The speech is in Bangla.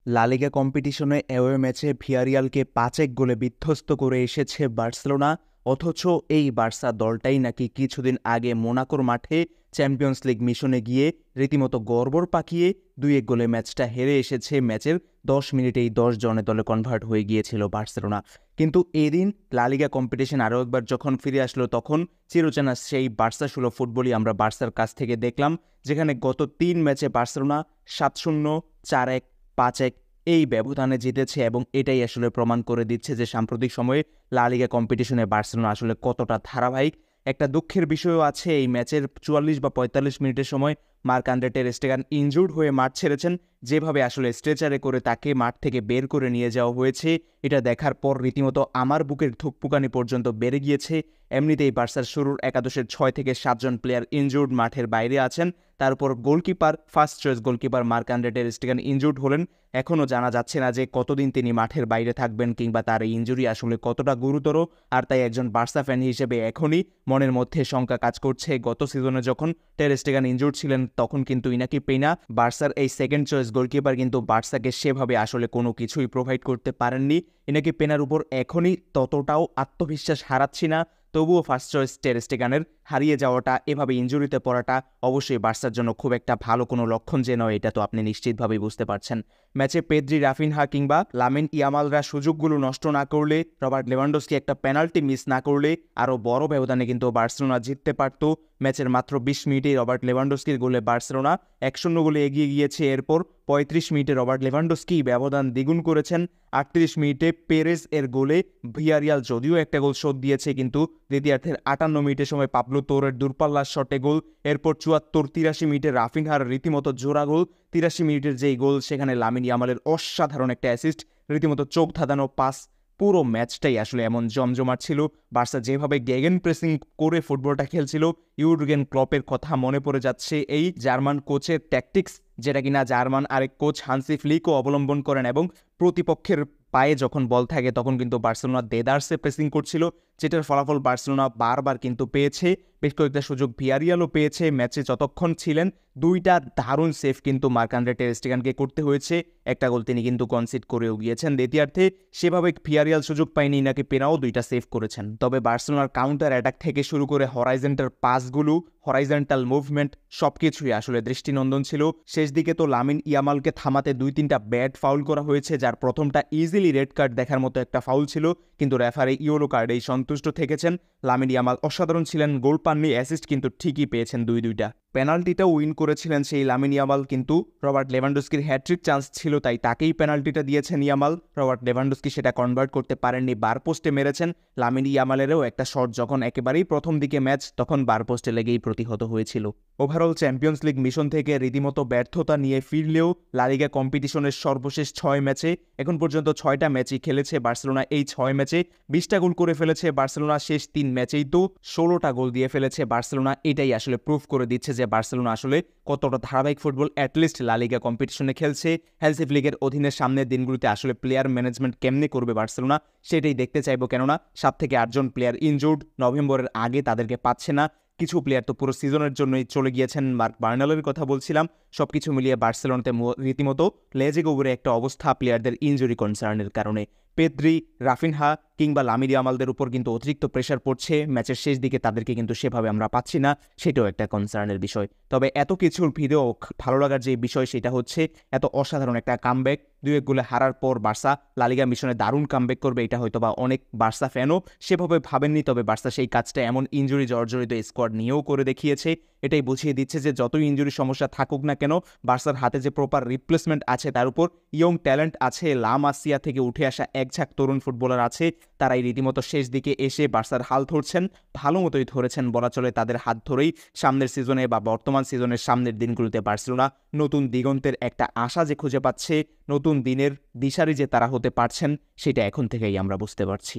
লা লিগা কম্পিটিশনে অ্যাওয়ে ম্যাচে ভিয়ারিয়ালকে ৫-১ গোলে বিধ্বস্ত করে এসেছে বার্সেলোনা। অথচ এই বার্সা দলটাই নাকি কিছুদিন আগে মোনাকোর মাঠে চ্যাম্পিয়ন্স লিগ মিশনে গিয়ে রীতিমতো গড়বড় পাকিয়ে ২-১ গোলে ম্যাচটা হেরে এসেছে। ম্যাচের ১০ মিনিটেই ১০ জনের দলে কনভার্ট হয়ে গিয়েছিল বার্সেলোনা। কিন্তু এদিন লা লিগা কম্পিটিশন আরও একবার যখন ফিরে আসলো, তখন চিরচেনা সেই বার্সা সুলভ ফুটবলই আমরা বার্সার কাছ থেকে দেখলাম, যেখানে গত ৩ ম্যাচে বার্সেলোনা ৭-০, ৪-১, ৫-১ এই ব্যবধানে জিতেছে এবং এটাই আসলে প্রমাণ করে দিচ্ছে যে সাম্প্রতিক সময়ে লা লিগা কম্পিটিশনে বার্সেলোনা আসলে কতটা ধারাবাহিক। একটা দুঃখের বিষয়ও আছে, এই ম্যাচের ৪৪ বা ৪৫ মিনিটের সময় মার্ক-আন্দ্রে টের স্টেগান ইনজুর্ড হয়ে মাঠ ছেড়েছেন। যেভাবে আসলে স্ট্রেচারে করে তাকে মাঠ থেকে বের করে নিয়ে যাওয়া হয়েছে, এটা দেখার পর রীতিমতো আমার বুকের ধুকপুকানি পর্যন্ত বেড়ে গিয়েছে। এমনিতেই বার্সার শুরুর একাদশের ৬ থেকে ৭ জন প্লেয়ার ইনজুর্ড, মাঠের বাইরে আছেন। তার উপর goalkeeper, first choice goalkeeper Marc-André টের স্টেগান ইনজুর্ড হলেন। এখনও জানা যাচ্ছে না যে কতদিন তিনি মাঠের বাইরে থাকবেন কিংবা তার এই ইনজুরি আসলে কতটা গুরুতর। আর তাই একজন বার্সা ফ্যান হিসেবে এখনই মনের মধ্যে শঙ্কা কাজ করছে। গত সিজনে যখন টের স্টেগান ইনজুর্ড ছিলেন, তখন কিন্তু ইনাকি পেইনা, বার্সার এই সেকেন্ড চয়েস গোলকিপার, কিন্তু বার্সাকে সেভাবে আসলে কোনো কিছুই প্রোভাইড করতে পারেননি। ইনাকি পেনার উপর এখনই ততটাও আত্মবিশ্বাস হারাচ্ছি না। তবুও ফার্স্ট চয়েস টের স্টেগানের হারিয়ে যাওয়াটা, এভাবে ইনজুরিতে পড়াটা অবশ্যই বার্সার জন্য খুব একটা ভালো কোনো লক্ষণ যে নয়, এটা তো আপনি নিশ্চিতভাবেই বুঝতে পারছেন। ম্যাচে পেদ্রি, রাফিনহা কিংবা লামিন ইয়ামালরা সুযোগগুলো নষ্ট না করলে, রবার্ট লেভানডস্কি একটা পেনাল্টি মিস না করলে আরও বড় ব্যবধানে কিন্তু বার্সেলোনা জিততে পারত। ম্যাচের মাত্র ২০ মিনিটেই রবার্ট লেভানডস্কির গোলে বার্সেলোনা ১-০ গোলে এগিয়ে গিয়েছে। এরপর ৩৫ মিনিটে রবার্ট লেভানডস্কি ব্যবধান দ্বিগুণ করেছেন। ৩৮ মিনিটে পেরেজ এর গোলে ভিয়ারিয়াল যদিও একটা গোল শোধ দিয়েছে, কিন্তু দ্বিতীয়ার্ধের ৫৮ মিনিটের সময় পাবলো তোরের দূরপাল্লার শটে গোল। এরপর ৭৪-৮৩ মিনিটে রাফিনহার রীতিমতো জোড়া গোল। ৮৩ মিনিটের যেই গোল, সেখানে লামিন ইয়ামালের অসাধারণ একটা অ্যাসিস্ট, রীতিমতো চোখ ধাঁধানো পাস। পুরো ম্যাচটাই আসলে এমন জমজমাট ছিল। বার্সা যেভাবে গেগেন প্রেসিং করে ফুটবলটা খেলছিল, ইউর্গেন ক্লপের কথা মনে পড়ে যাচ্ছে। এই জার্মান কোচের ট্যাকটিক্স, যেটা কিনা জার্মান আরেক কোচ হান্সি ফ্লিকও অবলম্বন করেন, এবং প্রতিপক্ষের পায়ে যখন বল থাকে তখন কিন্তু বার্সেলোনা দেদারসে প্রেসিং করছিল, যেটার ফলাফল বার্সেলোনা বারবার কিন্তু পেয়েছে। বেশ কয়েকটা সুযোগ ভিয়ারিয়ালও পেয়েছে। ম্যাচে যতক্ষণ ছিলেন, ২টা দারুণ সেভ কিন্তু মার্ক-আন্দ্রে টের স্টেগানকে করতে হয়েছে। একটা গোল তিনি কিন্তু কনসিড করেও গিয়েছেন দ্বিতীয়ার্ধে। সেভাবে ভিয়ারিয়াল সুযোগ পায়নি, নাকি পেনাও ২টা সেভ করেছেন। তবে বার্সেলোনার কাউন্টার অ্যাটাক থেকে শুরু করে হরাইজেন্টাল পাসগুলো, হরাইজেন্টাল মুভমেন্ট, সবকিছুই আসলে দৃষ্টিনন্দন ছিল। শেষ দিকে তো লামিন ইয়ামালকে থামাতে ২-৩টা ব্যাড ফাউল করা হয়েছে, যার প্রথমটা ইজিলি রেড কার্ড দেখার মতো একটা ফাউল ছিল, কিন্তু রেফারি ইয়েলো কার্ডেই সন্তুষ্ট থেকেছেন। লামিন ইয়ামাল অসাধারণ ছিলেন, গোল পাননি, অ্যাসিস্ট কিন্তু ঠিকই পেয়েছেন ২-২টা। পেনাল্টিটাও উইন করেছিলেন সেই লামিন ইয়ামাল, কিন্তু রবার্ট লেভানডস্কির হ্যাট্রিক চান্স ছিল, তাই তাকেই পেনাল্টিটা দিয়েছেন ইয়ামাল। রবার্ট লেভানডস্কি সেটা কনভার্ট করতে পারেননি, বার পোস্টে মেরেছেন। লামিন ইয়ামালেরও একটা শট যখন একেবারেই প্রথম দিকে ম্যাচ, তখন বার পোস্টে লেগেই প্রতিহত হয়েছিল। ওভারঅল চ্যাম্পিয়ন্স লিগ মিশন থেকে রীতিমতো ব্যর্থতা নিয়ে ফিরলেও লা লিগা কম্পিটিশনের সর্বশেষ ৬ ম্যাচে এখন পর্যন্ত ৬টা ম্যাচই খেলেছে বার্সেলোনা। এই ৬ ম্যাচে ২০টা গোল করে ফেলেছে বার্সেলোনা। শেষ ৩ ম্যাচেই তো ১৬টা গোল দিয়ে ফেলেছে বার্সেলোনা। এটাই আসলে প্রুফ করে দিচ্ছে যে বার্সেলোনা আসলে কতটা ধারাবাহিক ফুটবল অ্যাটলিস্ট লা লিগা কম্পিটিশনে খেলছে। হ্যান্সি ফ্লিকের অধীনে সামনের দিনগুলোতে আসলে প্লেয়ার ম্যানেজমেন্ট কেমনে করবে বার্সেলোনা, সেটাই দেখতে চাইবো। কেননা ৭ থেকে ৮ জন প্লেয়ার ইনজুর্ড, নভেম্বরের আগে তাদেরকে পাচ্ছে না। কিছু প্লেয়ার তো পুরো সিজনের জন্যই চলে গিয়েছেন, মার্ক বার্নালের কথা বলছিলাম। সবকিছু মিলিয়ে বার্সেলোনাতে রীতিমতো লেজে গোবরে একটা অবস্থা প্লেয়ারদের ইনজুরি কনসার্নের কারণে। পেদ্রি, রাফিনহা কিংবা লামিন ইয়ামালদের উপর কিন্তু অতিরিক্ত প্রেশার পড়ছে। ম্যাচের শেষ দিকে তাদেরকে কিন্তু সেভাবে আমরা পাচ্ছি না, সেটাও একটা কনসার্নের বিষয়। তবে এত কিছুর ভিডিও ভালো লাগার যে বিষয়, সেটা হচ্ছে এত অসাধারণ একটা কামব্যাক। ২-১ গোলে হারার পর বার্সা লা লিগা মিশনে দারুণ কামব্যাক করবে, এটা হয়তোবা অনেক বার্সা ফ্যানও সেভাবে ভাবেননি। তবে বার্সা সেই কাজটা এমন ইনজুরি জর্জরিত স্কোয়াড নিয়েও করে দেখিয়েছে। এটাই বুঝিয়ে দিচ্ছে যে যতই ইনজুরি সমস্যা থাকুক না কেন, বার্সার হাতে যে প্রপার রিপ্লেসমেন্ট আছে, তার উপর ইয়ং ট্যালেন্ট আছে, লা মাসিয়া থেকে উঠে আসা একঝাঁক তরুণ ফুটবলার আছে, তারাই রীতিমতো শেষ দিকে এসে বার্সার হাল ধরছেন। ভালো মতোই ধরেছেন বলা চলে। তাদের হাত ধরেই সামনের সিজনে বা বর্তমান সিজনের সামনের দিনগুলোতে বার্সেলোনা নতুন দিগন্তের একটা আশা যে খুঁজে পাচ্ছে, নতুন দিনের দিশারি যে তারা হতে পারছেন, সেটা এখন থেকেই আমরা বুঝতে পারছি।